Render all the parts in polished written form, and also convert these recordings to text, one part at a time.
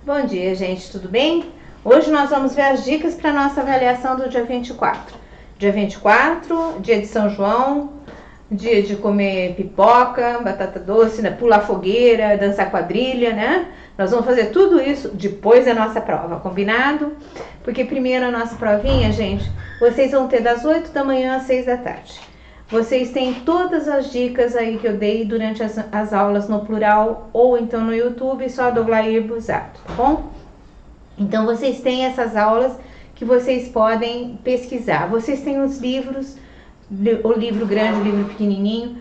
Bom dia, gente, tudo bem? Hoje nós vamos ver as dicas para nossa avaliação do dia 24. Dia 24, dia de São João, dia de comer pipoca, batata doce, né? Pular fogueira, dançar quadrilha, né? Nós vamos fazer tudo isso depois da nossa prova, combinado? Porque primeiro a nossa provinha, gente, vocês vão ter das 8 da manhã às 6 da tarde. Vocês têm todas as dicas aí que eu dei durante as aulas no plural ou então no YouTube, só dobrar e Busato, tá bom? Então vocês têm essas aulas que vocês podem pesquisar. Vocês têm os livros, o livro grande, o livro pequenininho,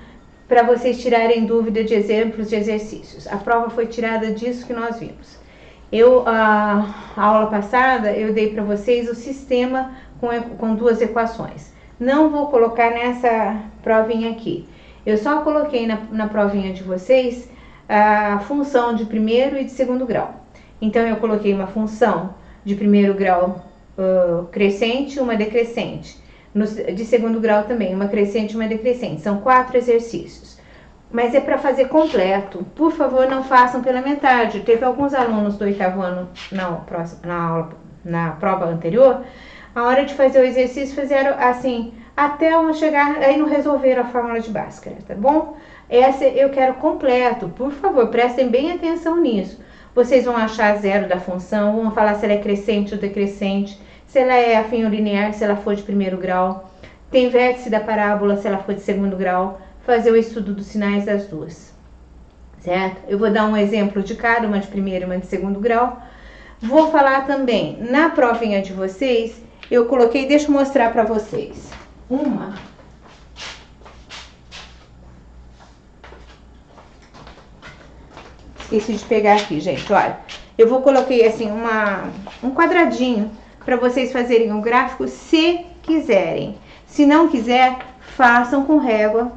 para vocês tirarem dúvida de exemplos de exercícios. A prova foi tirada disso que nós vimos. A aula passada eu dei para vocês o sistema com duas equações. Não vou colocar nessa provinha aqui. Eu só coloquei na provinha de vocês a função de primeiro e de segundo grau. Então, eu coloquei uma função de primeiro grau crescente e uma decrescente. De segundo grau também, uma crescente e uma decrescente. São 4 exercícios. Mas é para fazer completo. Por favor, não façam pela metade. Teve alguns alunos do 8º ano na prova anterior. A hora de fazer o exercício, fizeram assim, até chegar, aí não resolveram a fórmula de Bhaskara, tá bom? Essa eu quero completo, por favor, prestem bem atenção nisso. Vocês vão achar zero da função, vão falar se ela é crescente ou decrescente, se ela é afim ou linear, se ela for de primeiro grau, tem vértice da parábola, se ela for de segundo grau, fazer o estudo dos sinais das duas, certo? Eu vou dar um exemplo de cada, uma de primeiro e uma de segundo grau. Vou falar também, na provinha de vocês, eu coloquei, deixa eu mostrar para vocês. Esqueci de pegar aqui, gente, olha. Eu coloquei assim um quadradinho para vocês fazerem um gráfico se quiserem. Se não quiser, façam com régua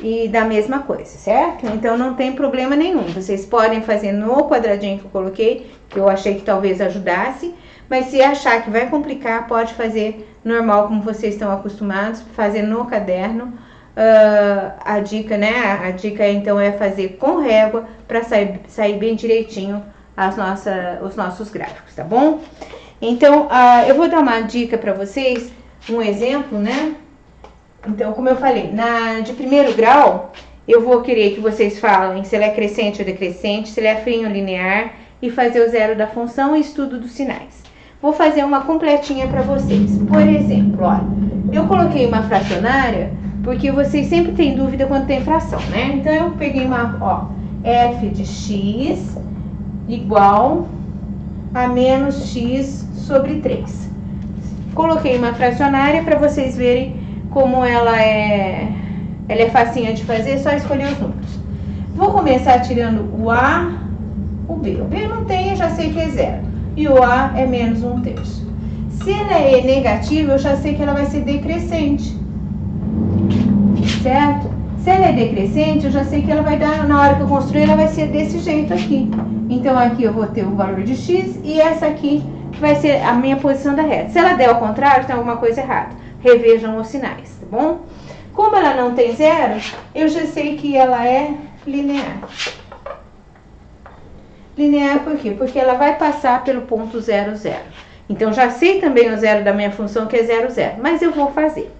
e da mesma coisa, certo? Então não tem problema nenhum. Vocês podem fazer no quadradinho que eu coloquei, que eu achei que talvez ajudasse. Mas se achar que vai complicar, pode fazer normal, como vocês estão acostumados, fazer no caderno. A dica, né? A dica então é fazer com régua para sair bem direitinho os nossos gráficos, tá bom? Então, eu vou dar uma dica para vocês, um exemplo, né? Então, como eu falei, de primeiro grau, eu vou querer que vocês falem se ela é crescente ou decrescente, se ela é afim ou linear, e fazer o zero da função e estudo dos sinais. Vou fazer uma completinha para vocês. Por exemplo, olha, eu coloquei uma fracionária porque vocês sempre têm dúvida quando tem fração, né? Então, eu peguei f de x igual a menos x sobre 3. Coloquei uma fracionária para vocês verem como ela é facinha de fazer, é só escolher os números. Vou começar tirando o a, o b. O b não tem, eu já sei que é 0. E o a é menos 1/3. Se ela é negativa, eu já sei que ela vai ser decrescente. Certo? Se ela é decrescente, eu já sei que ela vai dar, na hora que eu construir, ela vai ser desse jeito aqui. Então, aqui eu vou ter o valor de x e essa aqui vai ser a minha posição da reta. Se ela der ao contrário, tem alguma coisa errada. Revejam os sinais, tá bom? Como ela não tem zero, eu já sei que ela é linear. Linear por quê? Porque ela vai passar pelo ponto 0, 0. Então, já sei também o zero da minha função, que é 0, 0. Mas eu vou fazer.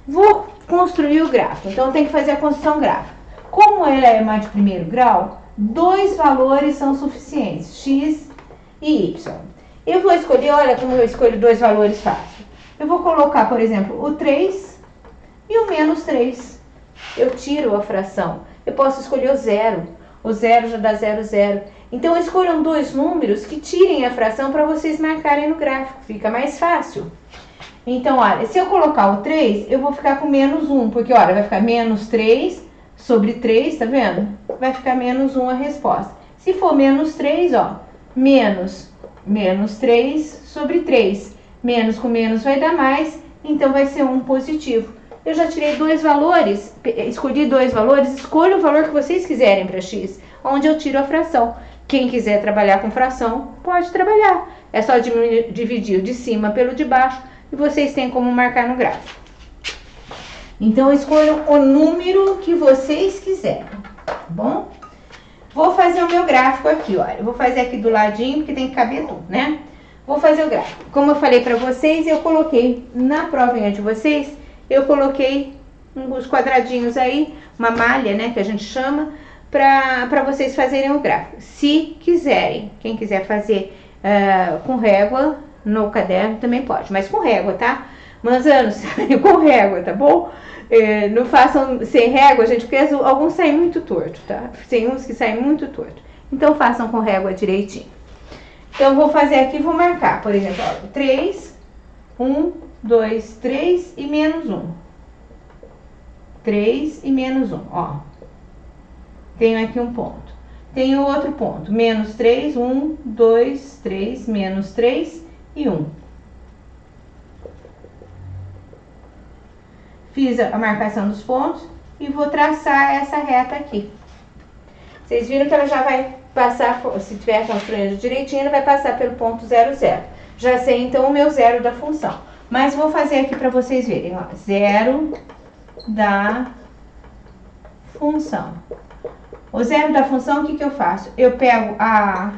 Vou construir o gráfico. Então, eu tenho que fazer a construção gráfica. Como ela é mais de primeiro grau, 2 valores são suficientes, x e y. Eu vou escolher, olha como eu escolho 2 valores fácil. Eu vou colocar, por exemplo, o 3 e o menos 3. Eu tiro a fração. Eu posso escolher o 0. O 0 já dá 0, 0. Então, escolham 2 números que tirem a fração para vocês marcarem no gráfico. Fica mais fácil. Então, olha, se eu colocar o 3, eu vou ficar com menos 1. Porque, olha, vai ficar menos 3 sobre 3, tá vendo? Vai ficar menos 1 a resposta. Se for menos 3, ó, menos 3 sobre 3. Menos com menos vai dar mais, então vai ser 1 positivo. Eu já tirei 2 valores, escolhi 2 valores, escolha o valor que vocês quiserem para x, onde eu tiro a fração. Quem quiser trabalhar com fração, pode trabalhar. É só dividir o de cima pelo de baixo e vocês têm como marcar no gráfico. Então, escolham o número que vocês quiserem, tá bom? Vou fazer o meu gráfico aqui, olha. Eu vou fazer aqui do ladinho, porque tem que caber tudo, né? Vou fazer o gráfico. Como eu falei pra vocês, eu coloquei na provinha de vocês, eu coloquei uns quadradinhos aí, uma malha, né, que a gente chama, pra vocês fazerem o gráfico. Se quiserem, quem quiser fazer com régua no caderno também pode, mas com régua, tá? Manzanos, com régua, tá bom? Não façam sem régua, gente, porque alguns saem muito torto, tá? Tem uns que saem muito torto. Então façam com régua direitinho. Então vou fazer aqui, vou marcar, por exemplo, ó, 3, 1, 2, 3 e menos 1. 3 e menos 1, ó. Tenho aqui um ponto. Tenho outro ponto, menos 3, 1, 2, 3, menos 3 e 1. Fiz a marcação dos pontos e vou traçar essa reta aqui. Vocês viram que ela já vai passar, se tiver construindo direitinho, ela vai passar pelo ponto 0, 0. Já sei então o meu zero da função. Mas vou fazer aqui para vocês verem, ó. Zero da função. O zero da função, o que eu faço? Eu pego a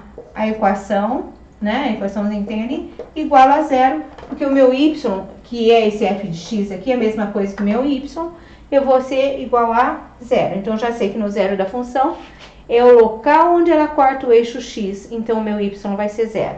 equação, né? A equaçãozinha que tem ali, igual a zero, porque o meu y, que é esse f de x aqui, é a mesma coisa que o meu y, eu vou ser igual a zero. Então, já sei que no zero da função é o local onde ela corta o eixo x, então o meu y vai ser zero.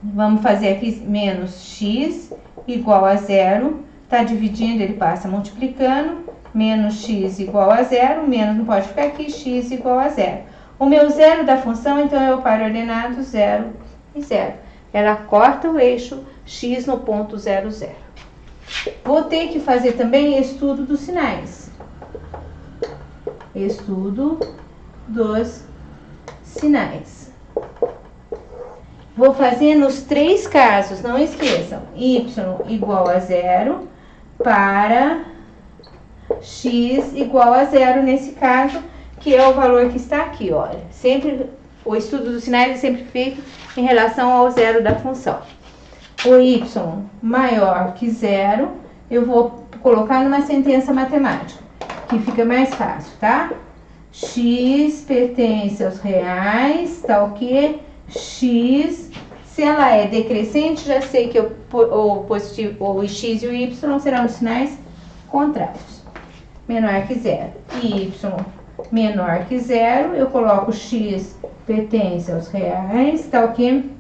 Vamos fazer aqui menos x igual a zero, tá dividindo, ele passa multiplicando, menos x igual a zero, menos não pode ficar aqui, x igual a zero. O meu zero da função, então, é o par ordenado 0 e 0. Ela corta o eixo x no ponto 0, 0. Vou ter que fazer também estudo dos sinais. Estudo dos sinais. Vou fazer nos 3 casos, não esqueçam. Y igual a 0 para x igual a 0 nesse caso, que é o valor que está aqui, olha. Sempre, o estudo dos sinais é sempre feito em relação ao zero da função. O y maior que 0, eu vou colocar numa sentença matemática, que fica mais fácil, tá? X pertence aos reais, tal que x, se ela é decrescente, já sei que o x e o y serão os sinais contrários. Menor que 0. Y menor que 0, eu coloco x pertence aos reais, tal que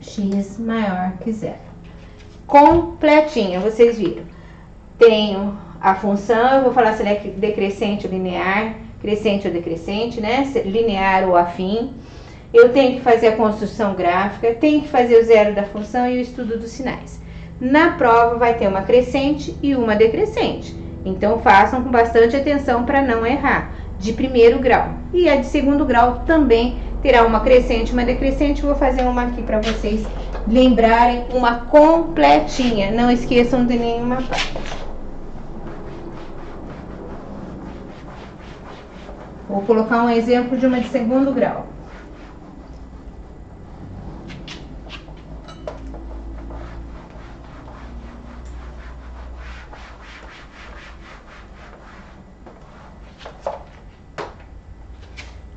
x maior que 0. Completinha, vocês viram. Tenho a função, eu vou falar se ela é decrescente ou linear, crescente ou decrescente, né? Linear ou afim. Eu tenho que fazer a construção gráfica, tenho que fazer o zero da função e o estudo dos sinais. Na prova vai ter uma crescente e uma decrescente. Então façam com bastante atenção para não errar. De primeiro grau. E a de segundo grau também terá uma crescente e uma decrescente. Vou fazer uma aqui para vocês lembrarem, uma completinha. Não esqueçam de nenhuma parte. Vou colocar um exemplo de uma de segundo grau.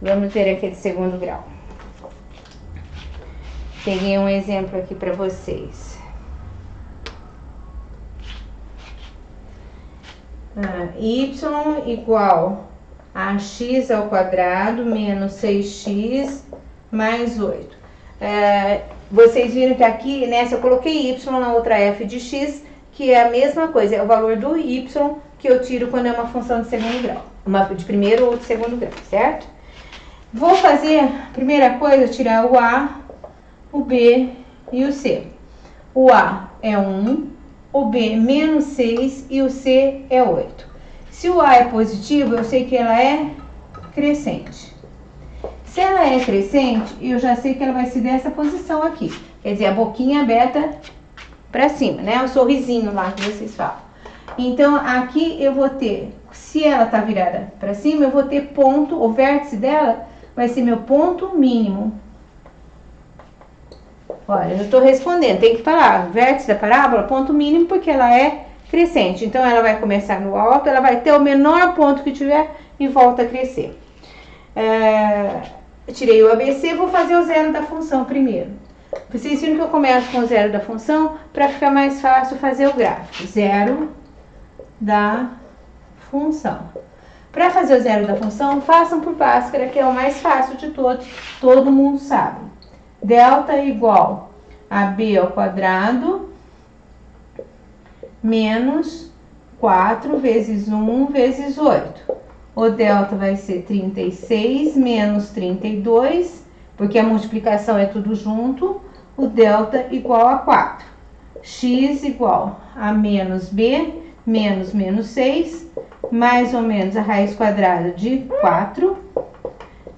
Vamos ter aqui de segundo grau. Peguei um exemplo aqui para vocês. Y igual a x ao quadrado menos 6x mais 8. Vocês viram que aqui, nessa eu coloquei y, na outra f de x, que é a mesma coisa, é o valor do y que eu tiro quando é uma função de segundo grau. Uma de primeiro ou de segundo grau, certo? Vou fazer, primeira coisa, tirar o A, o B e o C. O A é 1, o B menos 6 e o C é 8. Se o A é positivo, eu sei que ela é crescente. Se ela é crescente, eu já sei que ela vai ser dessa posição aqui. Quer dizer, a boquinha aberta para cima, né? O sorrisinho lá que vocês falam. Então, aqui eu vou ter, se ela tá virada para cima, eu vou ter ponto, o vértice dela vai ser meu ponto mínimo. Olha, eu estou respondendo, tem que falar, vértice da parábola, ponto mínimo, porque ela é crescente. Então, ela vai começar no alto, ela vai ter o menor ponto que tiver e volta a crescer. tirei o ABC, vou fazer o zero da função primeiro. Vocês viram que eu começo com o zero da função para ficar mais fácil fazer o gráfico. Zero da função. Para fazer o zero da função, façam por Bhaskara, que é o mais fácil de todos, todo mundo sabe. Delta igual a b ao quadrado menos 4 vezes 1 vezes 8. O delta vai ser 36 menos 32, porque a multiplicação é tudo junto. O delta igual a 4. X igual a menos b menos menos 6, mais ou menos a raiz quadrada de 4,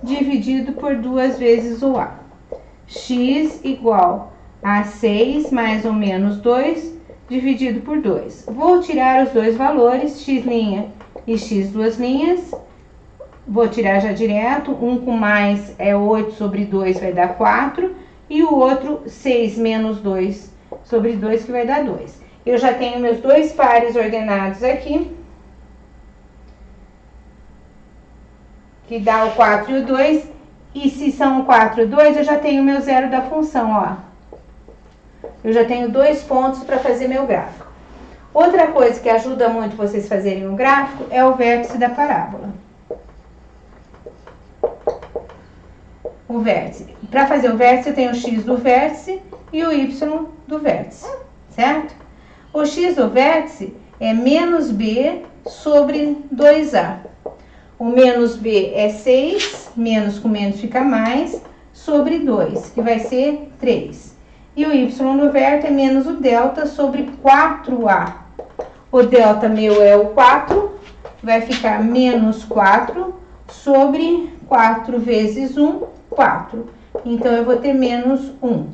dividido por 2 vezes o a. X igual a 6 mais ou menos 2, dividido por 2. Vou tirar os dois valores, x' e x duas linhas. Vou tirar já direto. Um com mais é 8 sobre 2, vai dar 4. E o outro, 6 menos 2 sobre 2, que vai dar 2. Eu já tenho meus dois pares ordenados aqui, que dá o 4 e o 2. E se são o 4 e o 2, eu já tenho meu zero da função, ó. Eu já tenho 2 pontos para fazer meu gráfico. Outra coisa que ajuda muito vocês fazerem um gráfico é o vértice da parábola. O vértice. Para fazer o vértice, eu tenho o x do vértice e o y do vértice, certo? O x do vértice é menos b sobre 2a. O menos b é 6, menos com menos fica mais, sobre 2, que vai ser 3. E o y no vértice é menos o delta sobre 4a. O delta meu é o 4, vai ficar menos 4 sobre 4 vezes 1, 4. Então, eu vou ter menos 1.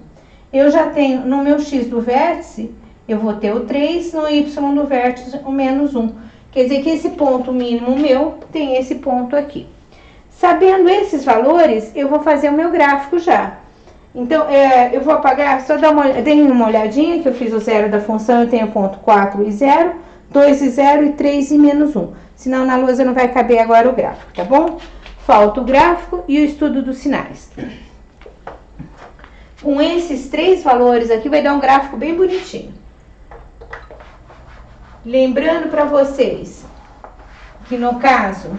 Eu já tenho, no meu x do vértice, eu vou ter o 3, no y do vértice, o menos 1. Quer dizer que esse ponto mínimo meu tem esse ponto aqui. Sabendo esses valores, eu vou fazer o meu gráfico já. Então, eu vou apagar, só dar deem uma olhadinha que eu fiz o zero da função, eu tenho ponto 4 e 0, 2 e 0 e 3 e menos 1. Senão na lousa não vai caber agora o gráfico, tá bom? Falta o gráfico e o estudo dos sinais. Com esses 3 valores aqui, vai dar um gráfico bem bonitinho. Lembrando para vocês que no caso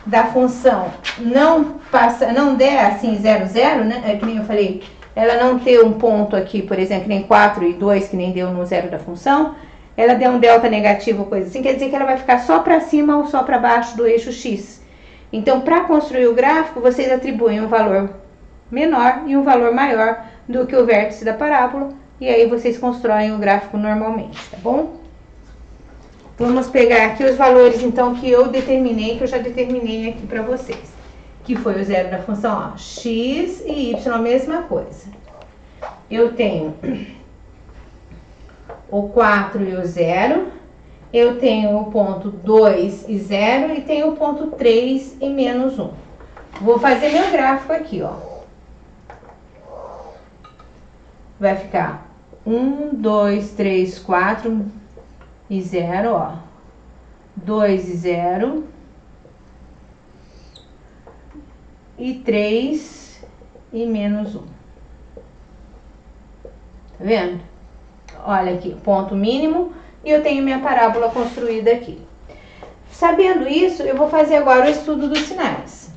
da função não der assim 0, 0, né? É que nem eu falei, ela não ter um ponto aqui, por exemplo, que nem 4 e 2, que nem deu no zero da função, ela der um delta negativo, coisa assim, quer dizer que ela vai ficar só para cima ou só para baixo do eixo x. Então, para construir o gráfico, vocês atribuem um valor menor e um valor maior do que o vértice da parábola, e aí vocês constroem o gráfico normalmente, tá bom? Vamos pegar aqui os valores, então, que eu determinei, que eu já determinei aqui para vocês. Que foi o zero da função, ó, x e y, a mesma coisa. Eu tenho o 4 e o 0, eu tenho o ponto 2 e 0 e tenho o ponto 3 e menos 1. Vou fazer meu gráfico aqui, ó. Vai ficar 1, 2, 3, 4 e 0, ó. 2 e 0. E 3 e menos 1. Tá vendo? Olha aqui, ponto mínimo. E eu tenho minha parábola construída aqui. Sabendo isso, eu vou fazer agora o estudo dos sinais.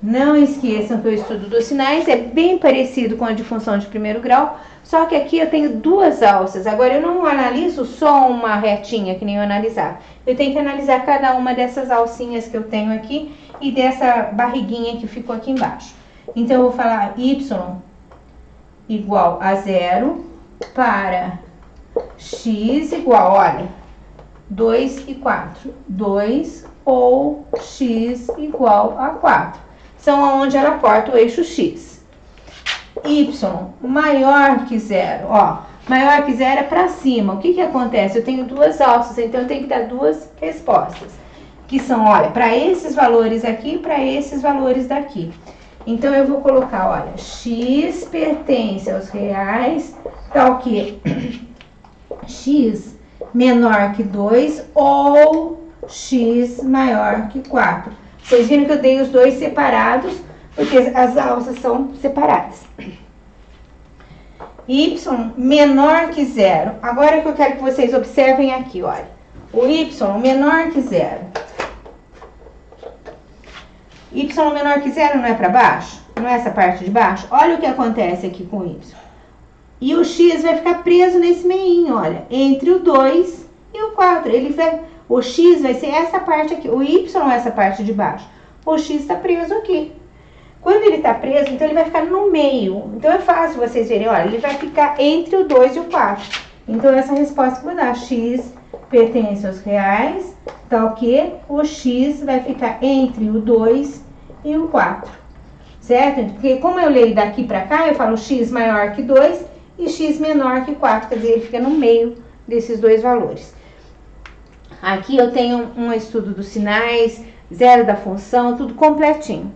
Não esqueçam que o estudo dos sinais é bem parecido com a de função de primeiro grau, só que aqui eu tenho 2 alças. Agora, eu não analiso só uma retinha, que nem eu analisar. Eu tenho que analisar cada uma dessas alcinhas que eu tenho aqui e dessa barriguinha que ficou aqui embaixo. Então, eu vou falar y igual a 0 para x igual, olha, 2 e 4. 2 ou x igual a 4. São onde ela corta o eixo x. Y maior que 0, ó. Maior que 0 é para cima. O que que acontece? Eu tenho 2 alças, então eu tenho que dar 2 respostas. Que são, olha, para esses valores aqui e para esses valores daqui. Então, eu vou colocar, olha, x pertence aos reais, tá o quê? x menor que 2 ou x maior que 4. Vocês viram que eu dei os dois separados, porque as alças são separadas. Y menor que 0. Agora que eu quero que vocês observem aqui, olha. O y menor que 0. Y menor que 0 não é para baixo? Não é essa parte de baixo? Olha o que acontece aqui com o y. E o x vai ficar preso nesse meinho, olha, entre o 2 e o 4. O x vai ser essa parte aqui, o y é essa parte de baixo. O x está preso aqui. Quando ele está preso, então ele vai ficar no meio. Então é fácil vocês verem, olha, ele vai ficar entre o 2 e o 4. Então essa resposta que eu vou dar, x pertence aos reais, tal que o x vai ficar entre o 2 e o 4. Certo? Porque como eu leio daqui para cá, eu falo x maior que 2 e x menor que 4, quer dizer, ele fica no meio desses dois valores. Aqui eu tenho um estudo dos sinais, zero da função, tudo completinho,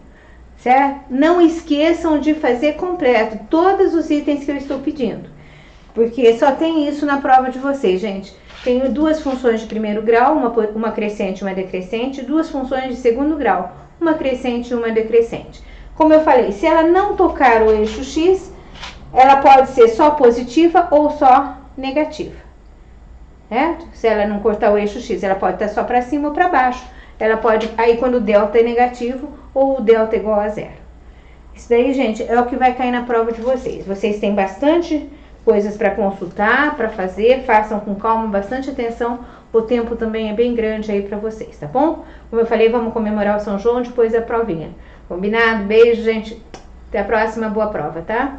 certo? Não esqueçam de fazer completo todos os itens que eu estou pedindo, porque só tem isso na prova de vocês, gente. Tenho duas funções de primeiro grau, uma crescente e uma decrescente, duas funções de segundo grau, uma crescente e uma decrescente. Como eu falei, se ela não tocar o eixo x, ela pode ser só positiva ou só negativa. Certo? Se ela não cortar o eixo x, ela pode estar só para cima ou para baixo. Ela pode, aí quando o delta é negativo ou o delta é igual a zero. Isso daí, gente, é o que vai cair na prova de vocês. Vocês têm bastante coisas para consultar, para fazer, façam com calma, bastante atenção. O tempo também é bem grande aí para vocês, tá bom? Como eu falei, vamos comemorar o São João depois da provinha. Combinado? Beijo, gente. Até a próxima, boa prova, tá?